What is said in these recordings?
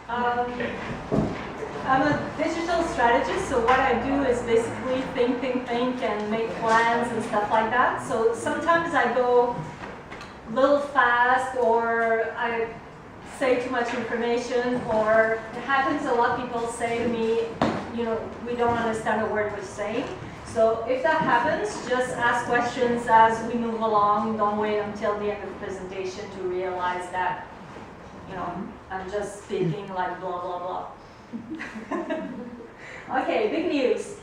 I'm a digital strategist, so what I do is basically think, and make plans and stuff like that. So sometimes I go a little fast, or I say too much information, or it happens a lot. People say to me, you know, we don't understand a word we're saying. So if that happens, just ask questions as we move along. Don't wait until the end of the presentation to realize that, you know, I'm just speaking like blah, blah, blah. Okay, big news.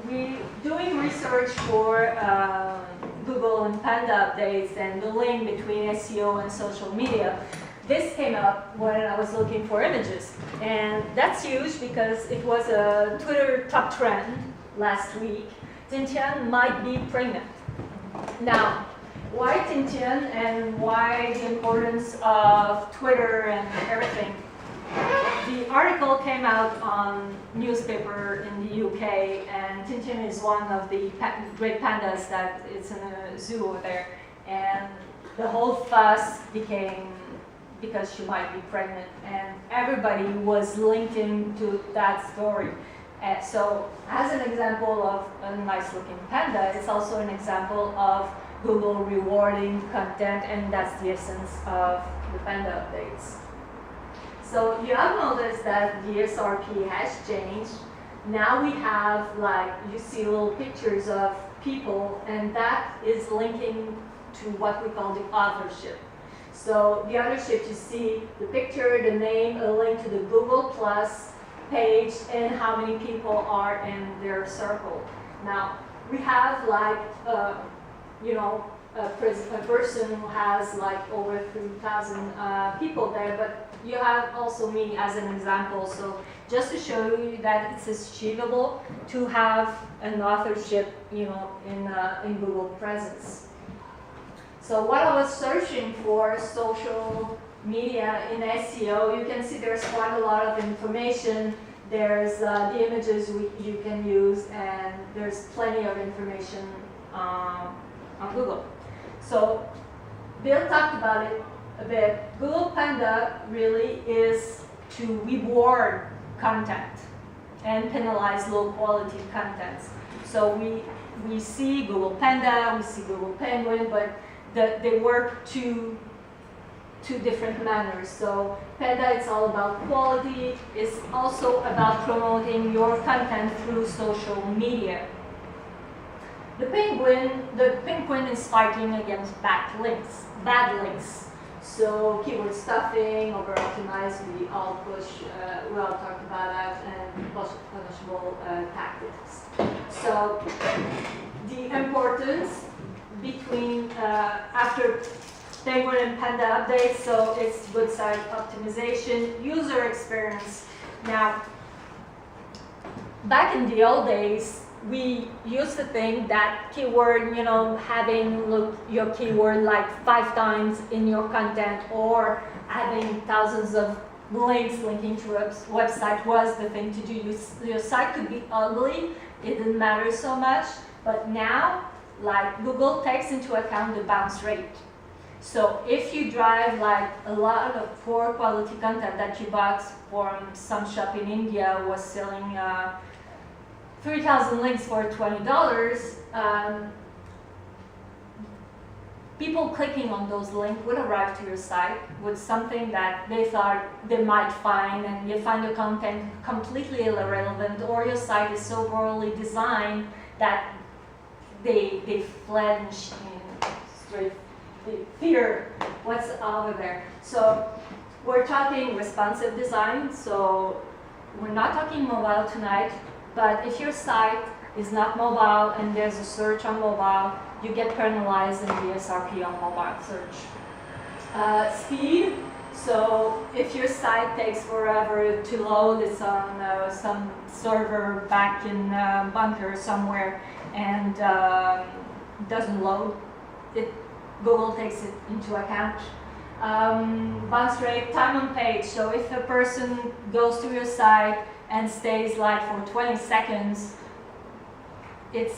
We're doing research for Google and Panda updates and the link between SEO and social media. This came up when I was looking for images. And that's huge because it was a Twitter top trend last week. Tintian might be pregnant. Now, why Tintian and why the importance of Twitter and everything? The article came out on newspaper in the UK, and Tintin is one of the great pandas that is in a zoo over there. And the whole fuss became because she might be pregnant, and everybody was linking to that story. So as an example of a nice looking panda, it's also an example of Google rewarding content, and that's the essence of the panda updates. So you have noticed that the SRP has changed. Now we have, like, you see little pictures of people, and that is linking to what we call the authorship. So the authorship, you see the picture, the name, a link to the Google Plus page, and how many people are in their circle. Now, we have, like, you know, a person who has like over 3,000 people there, but you have also me as an example. So just to show you that it's achievable to have an authorship, you know, in Google presence. So what I was searching for social media in SEO, you can see there's quite a lot of information. There's the images you can use, and there's plenty of information on Google. So Bill talked about it a bit. Google Panda really is to reward content and penalize low quality content. So we see Google Panda, we see Google Penguin, but they work two different manners. So Panda, it's all about quality. It's also about promoting your content through social media. The penguin is fighting against bad links. So keyword stuffing, over-optimized, we all talked about that, and punishable tactics. So the importance between, after Penguin and Panda updates, so it's good site optimization, user experience. Now, back in the old days, we used to think that keyword, you know, having your keyword like 5 times in your content, or having thousands of links linking to a website was the thing to do. Your site could be ugly, it didn't matter so much, but now, like, Google takes into account the bounce rate. So if you drive like a lot of poor quality content that you bought from some shop in India was selling 3,000 links for $20, people clicking on those links would arrive to your site with something that they thought they might find, and you find the content completely irrelevant, or your site is so poorly designed that they flinch in straight fear what's over there. So we're talking responsive design, so we're not talking mobile tonight. But if your site is not mobile and there's a search on mobile, you get penalized in the SRP on mobile search. Speed, so if your site takes forever to load, it's on some server back in bunker somewhere, and doesn't load, Google takes it into account. Bounce rate, time on page, so if a person goes to your site and stays like for 20 seconds, the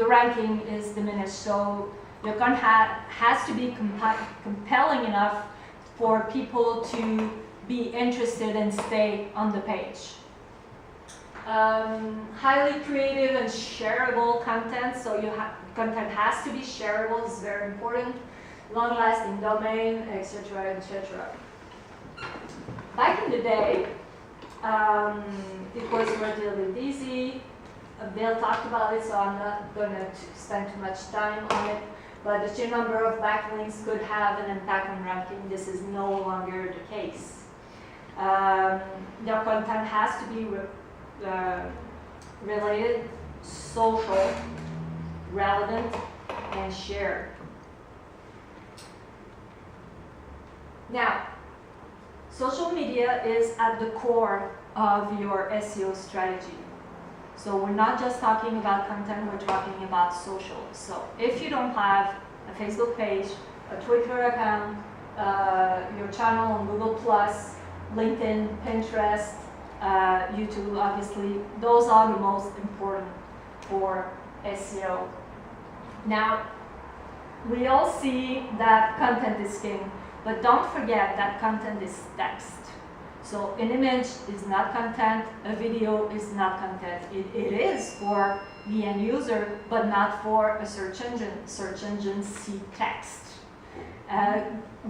ranking is diminished. So your content has to be compelling enough for people to be interested and stay on the page. Highly creative and shareable content, so content has to be shareable, it's very important. Long-lasting domain, etc., etc. Back in the day, it was relatively easy. Bill talked about it, so I'm not going to spend too much time on it. But the sheer number of backlinks could have an impact on ranking. This is no longer the case. Their content has to be related, social, relevant, and shared. Now, social media is at the core of your SEO strategy. So we're not just talking about content, we're talking about social. So if you don't have a Facebook page, a Twitter account, your channel on Google+, LinkedIn, Pinterest, YouTube, obviously, those are the most important for SEO. Now, we all see that content is king, but don't forget that content is text. So an image is not content, a video is not content. It is for the end user, but not for a search engine. Search engines see text.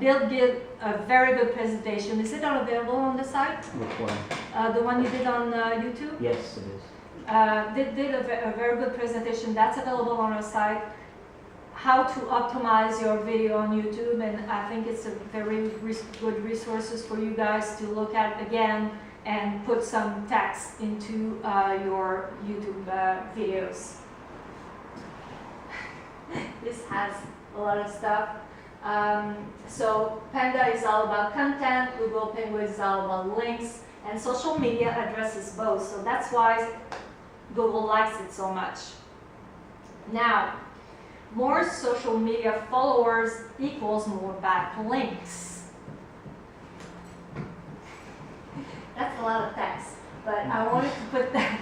Bill did a very good presentation. Is it available on the site? Which one? The one you did on YouTube? Yes, it is. They did a very good presentation. That's available on our site. How to optimize your video on YouTube, and I think it's a very good resources for you guys to look at again and put some text into your YouTube videos. This has a lot of stuff. So Panda is all about content, Google Penguin is all about links, and social media addresses both. So that's why Google likes it so much. Now, more social media followers equals more backlinks. That's a lot of text, but I wanted to put that.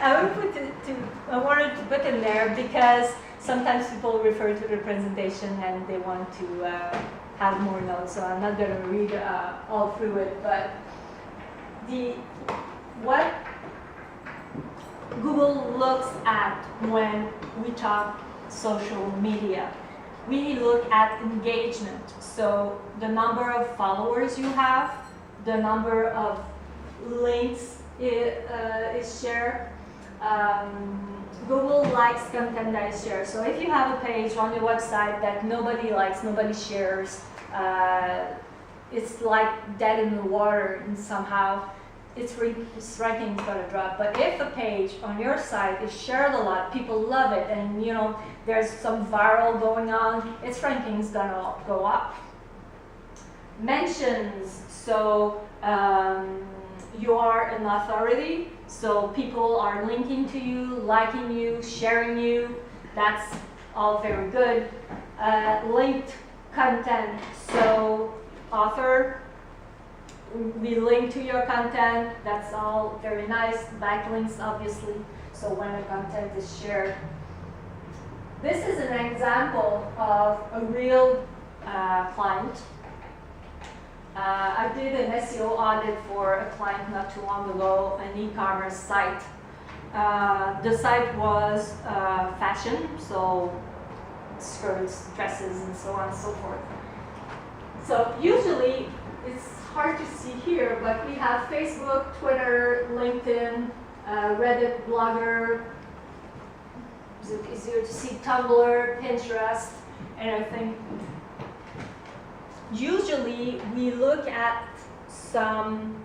I wanted to put in there because sometimes people refer to the presentation and they want to have more notes. So I'm not going to read all through it, but what Google looks at when we talk social media. We look at engagement, so the number of followers you have, the number of links is shared. Google likes content that is shared. So if you have a page on your website that nobody likes, nobody shares, it's like dead in the water, and somehow its ranking is going to drop. But if a page on your site is shared a lot, people love it, and you know there's some viral going on, its ranking is going to go up. Mentions, so you are an authority, so people are linking to you, liking you, sharing you. That's all very good. Linked content, so author, we link to your content, that's all very nice. Backlinks, obviously, so when the content is shared. This is an example of a real client. I did an SEO audit for a client not too long ago, an e-commerce site. The site was fashion, so skirts, dresses, and so on and so forth. So usually, it's hard to see here, but we have Facebook, Twitter, LinkedIn, Reddit, Blogger, it's easier to see Tumblr, Pinterest, and I think usually we look at some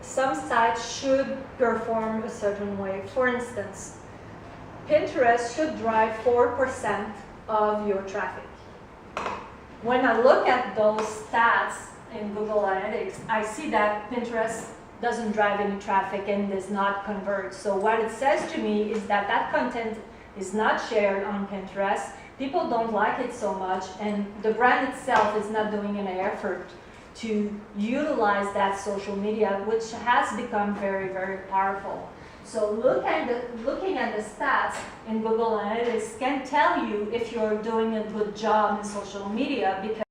sites should perform a certain way. For instance, Pinterest should drive 4% of your traffic. When I look at those stats in Google Analytics, I see that Pinterest doesn't drive any traffic and does not convert. So what it says to me is that that content is not shared on Pinterest. People don't like it so much, and the brand itself is not doing any effort to utilize that social media, which has become very, very powerful. So looking at the stats in Google Analytics can tell you if you're doing a good job in social media, because